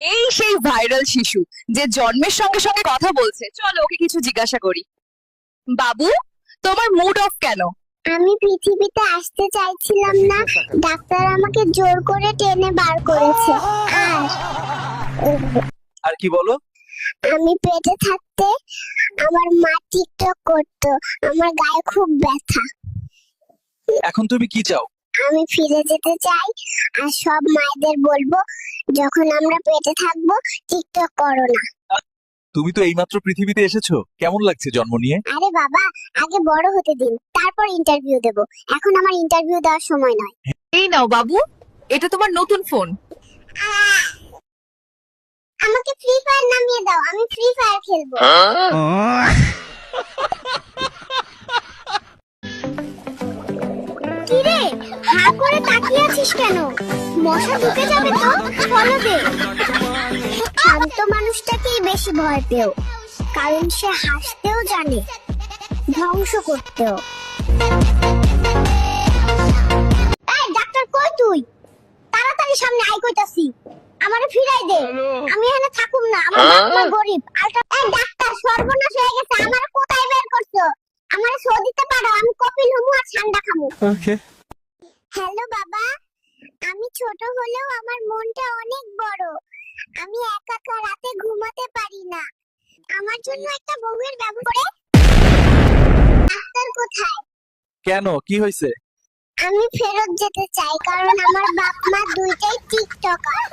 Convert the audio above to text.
এই সেই ভাইরাল শিশু যে জন্মের সঙ্গে সঙ্গে কথা বলছে, চলো ওকে কিছু জিজ্ঞাসা করি। বাবু, তোমার মুড অফ কেন? আমি পৃথিবীতে আসতে চাইছিলাম না, ডাক্তার আমাকে জোর করে টেনে বার করেছে। আর কি বলো? আমি পেটে থাকতে আমার মা টিকটক করতো, আমার গায়ে খুব ব্যথা। এখন তুমি কি চাও? আমি ফিরে যেতে চাই আর সব মায়েদের বলবো, যখন আমরা পেটে থাকবো টিকটক করো না। তুমি তো এইমাত্র পৃথিবীতে এসেছো, কেমন লাগছে জন্ম নিয়ে? আরে বাবা, আগে বড় হতে দিন, তারপর ইন্টারভিউ দেব। এখন আমার ইন্টারভিউ দেওয়ার সময় নয়। এই নাও বাবু, এটা তোমার নতুন ফোন। আমাকে ফ্রি ফায়ার নামিয়ে দাও, আমি ফ্রি ফায়ার খেলবো। কিরে, হা করে তাকিয়ে আছিস কেন? মশা ঢুকে যাবে তো, ফলো দে। শান্ত মানুষটাকেই বেশি ভয় পেও, কারণ সে হাসতেও জানে, ধ্বংস করতেও। এই ডাক্তার, কই তুই? তাড়াতাড়ি সামনে আই কইতাছি। আমারে ফিরাই দে, আমি এখানে থাকুম না, আমার বাপ মা গরিব। এই ডাক্তার, সর্বনাশ হয়ে গেছে, আমারে কোথায় বের করছো? আমারে সো দিতে পারো, আমি কপিল হমু আর ঠান্ডা খামু। ওকে। হ্যালো বাবা, আমি ছোট হলেও আমার মনটা অনেক বড়। আমি একা একা রাতে ঘুমাতে পারি না, আমার জন্য একটা বউয়ের ব্যবস্থা করে। ডাক্তার কোথায়? কেন, কি হয়েছে? আমি ফেরত যেতে চাই, কারণ আমার বাপ মা দুইটাই টিকটকার।